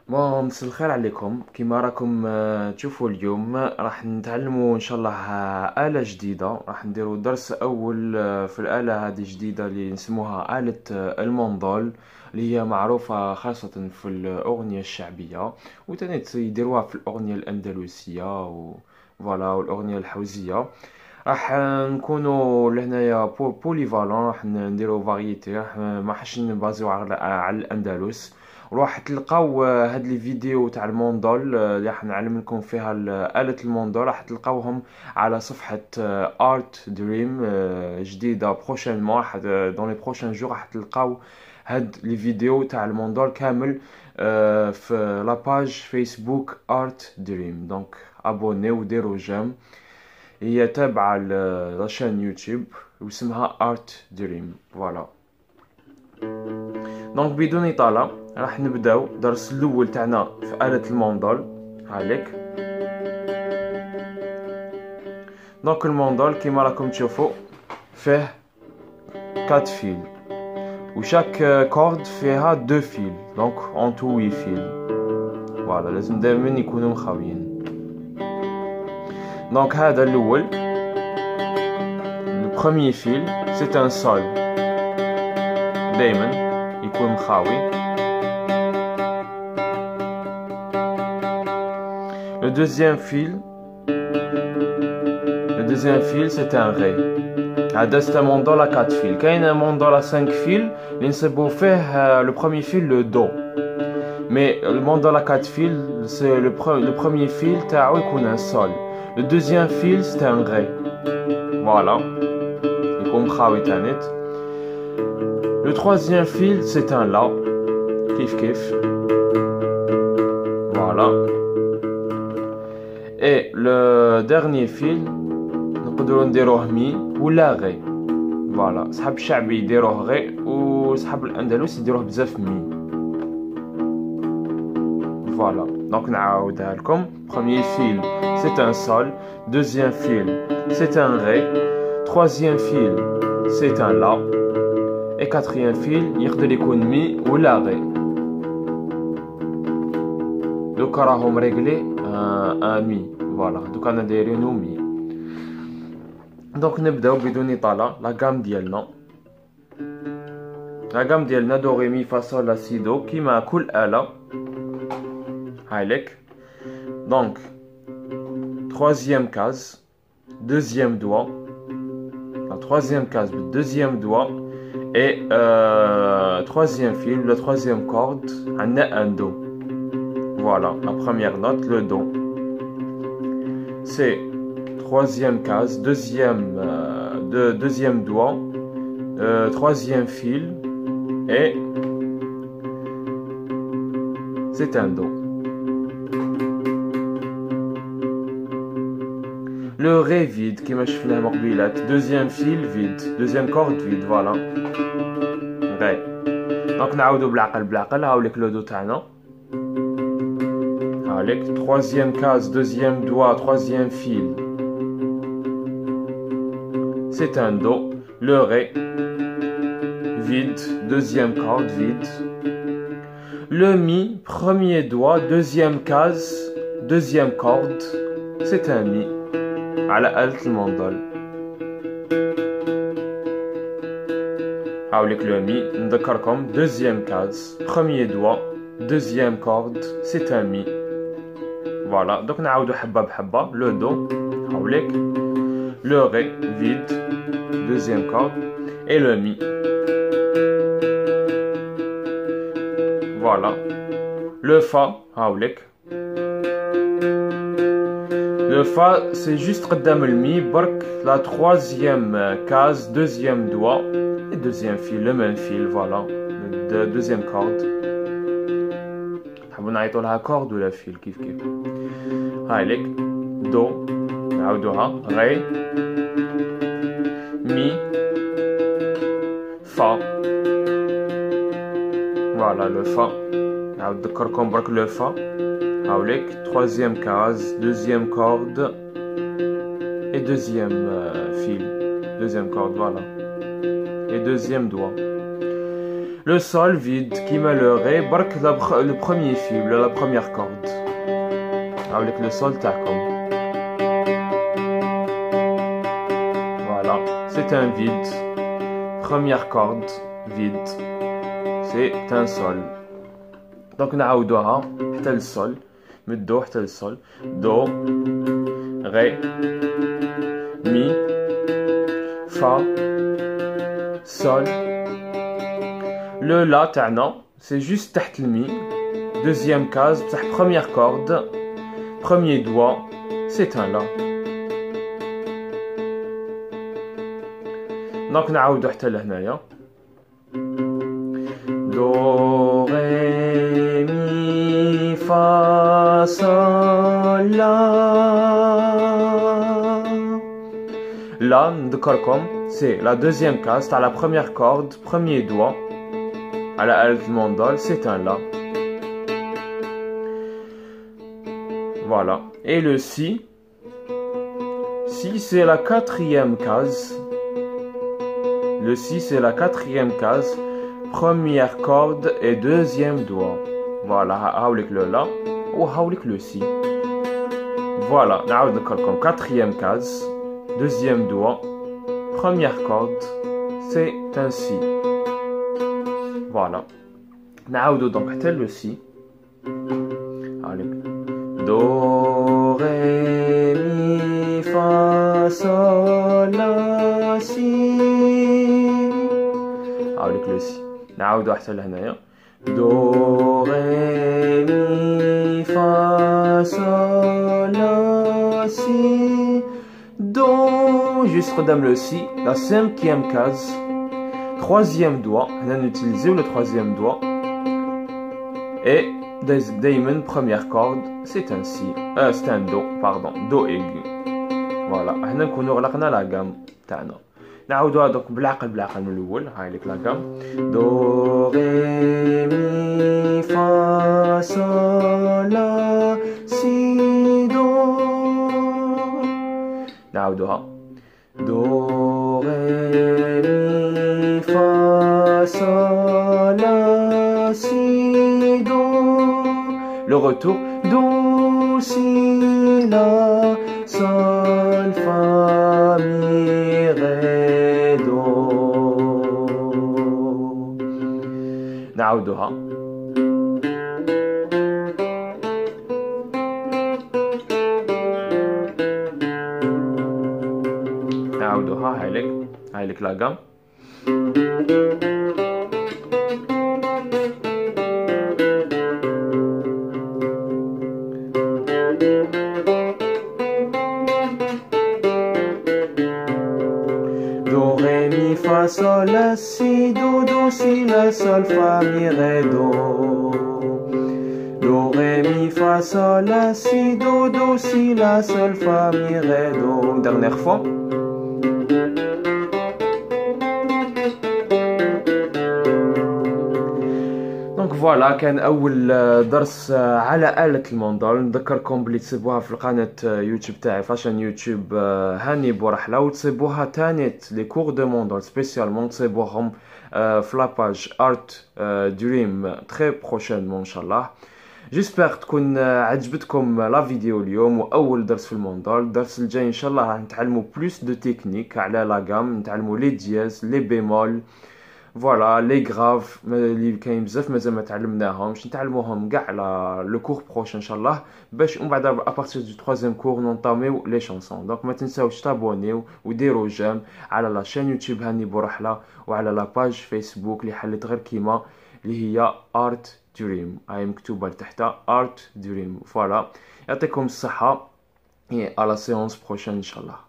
مساء الخير عليكم. كيما راكم تشوفوا اليوم راح نتعلموا ان شاء الله آلة جديدة. راح نديروا درس اول في الآلة هذه الجديدة اللي نسموها آلة الموندول، اللي هي معروفة خاصة في الأغنية الشعبية، وتاني يديروها في الأغنية الأندلسية فوالا والأغنية الحوزية. راح نكونوا لهنايا بوليفالون، راح نديروا فاريتي، راح ما حش نبازيو على الأندلس. وراح تلقاو هاد لي فيديو تاع الموندول اللي راح نعلم لكم فيها آلة الموندول، راح تلقاوهم على صفحة ارت دريم جديدة بروشينمون. دون لي بروشين جور راح تلقاو هاد لي فيديو تاع الموندول كامل في لاباج فيسبوك ارت دريم. دونك ابوني وديروا جيم. هي تابعة لاشين يوتيوب واسمها ارت دريم. فوالا، دونك بدون إطالة راح نبداو درس الاول تاعنا في آلة الموندول. هاليك دونك الموندول كيما راكم تشوفوا فيه 4 فيل، وشاك كورد فيها 2 فيل، دونك اون تو 8 فيل. فوالا، لازم دائما يكونوا مخاويين. دونك هذا الاول، لو بروميير فيل سي ان سول، دائما يكون مخاوي. Le deuxième fil c'est un ré. هذا c'est un mandol à 4 fils. كاين un mandol à 5 fils اللي نصيبو فيه le premier fil le do. Mais le mandol à 4 fils c'est le premier fil تاعو يكون un sol. Le deuxième fil c'est un ré. Voilà. يكون مخاوي تانيت. Le troisième fil c'est un la. كيف. Voilà. Et le dernier fil نقدروا نديروه مي ولا غي. فوالا، صحاب الشعبي يديروه غي وصحاب الاندلس يديروه بزاف مي. فوالا، دونك نعاودها لكم. premier fil c'est un sol, deuxième fil c'est un ré, troisième fil c'est un la, et quatrième fil يقدر يكون مي ولا غي. دوكا راهم ريغلي ان مي. فوالا، دوكا انا دايرينو مي. دونك نبداو بدون اطاله. لا غام ديالنا دو ري مي فا صول لا سي دو كيما كل آلة. هايليك. دونك troisième case, deuxième doigt, la troisième case, le deuxième doigt, et troisième fil, la troisième corde, on a un do. Voilà, la première note, le do. C'est troisième case, deuxième doigt, troisième fil, et c'est un do. Le ré vide, qui m'a fait la morbilate. Deuxième fil vide, deuxième corde vide, voilà. Ré. Donc نعاودو بالعقل هاوليك لو دو تاعنا. هاوليك troisième case, deuxième doigt, troisième fil. C'est un do. Le ré vide, deuxième corde vide. Le mi, premier doigt, deuxième case, deuxième corde. C'est un mi. على آلة الموندول. هاوليك لو مي. نذكركم deuxième case, premier doigt, deuxième corde, c'est un mi. Voilà, donc نعاودو حبة بحبة. Le do, هاوليك. Le ré, vide, deuxième corde, et le mi. Voilà. Le fa, هاوليك. Le fa c'est juste قدام المي برك. La troisième case, deuxième doigt et deuxième fil, le même fil. Voilà, le deuxième corde. نحبو نعيطو لها corde ولا fil كيف. هايليك do نعاودوها. ré, mi, fa. Voilà le fa. نعاود نذكركم برك le fa. هاوليك troisième case, deuxième corde et deuxième fil, deuxième corde, voilà, et deuxième doigt. Le sol vide qui met le ré, barque le premier fil, la première corde. Avec le sol tacom. Voilà, c'est un vide. Première corde, vide. C'est un sol. Donc نعاودوها حتى السول من الدو حتى السول. دو ري مي فا sol. Le la تاعنا c'est juste تحت المي. Deuxième case, première corde, premier doigt, c'est un la. Donc نعاودو حتى لهنايا. Do ré mi fa sol la. La نذكركم c'est la deuxième case, t'as la première corde, premier doigt. À la halte mandale, c'est un la. Voilà. Et le si. Si c'est la quatrième case. Le si c'est la quatrième case. Première corde et deuxième doigt. Voilà. Haoulik le la. Ou haoulik le si. Voilà. Comme quatrième case. Deuxième doigt. Première corde. C'est un si. Voilà. نعاودو donc حتى le si. Allez. Do ré mi fa sol la si. avec le si. نعاودو حتى لهنايا. Do ré mi fa sol la si. Do juste redame le si. La cinquième case. Troisième doigt. On a utilisé le troisième doigt. Et Damon, première corde, c'est un si. C'est un do, pardon. Do aigu. Voilà. On a la gamme. نعاودوها دوك بالعقل من الاول. هاي لك لا gamme. Do ré mi fa sol la si do. نعاودوها. Do ré mi fa sol la si do. Le retour. Do si la sol fa mi ré do. نعاودوها. نعاودوها. هاي لك لا gamme. Do ré mi fa sol la si do do si la sol fa mi ré do. Do ré mi fa sol la si do do si la sol fa mi ré do. Dernière fois. دونك فوالا كان اول درس على آلة الموندال. نذكركم بلي تسيبوها في القناة يوتيوب تاعي فاشن يوتيوب هاني بورحلة، وتسيبوها تانيت لي كور دو موندال سبيسيالمون تسيبوهم في لاباج ارت دريم تري بروشينمون ان شاء الله. جيسبر تكون عجبتكم لا فيديو اليوم واول درس في الموندال. الدرس الجاي ان شاء الله راح نتعلموا بلوس دو تكنيك على لا غام، نتعلموا لي دياز لي بيمول فوالا لي غراف اللي كاين بزاف مازال ما تعلمناهمش، نتعلموهم كاع على لو كور بروش ان شاء الله، باش ومن بعد ابارتير دو ترويزيام كور نونطاميو لي شانسون. دونك ما تنساوش تابونيو وديروا جيم على لا شين يوتيوب هاني بورحله، وعلى لا باج فيسبوك اللي حلت غير كيما اللي هي ارت دريم، هاي مكتوبه لتحت ارت دريم. فوالا يعطيكم الصحه، على سيونس بروشين ان شاء الله.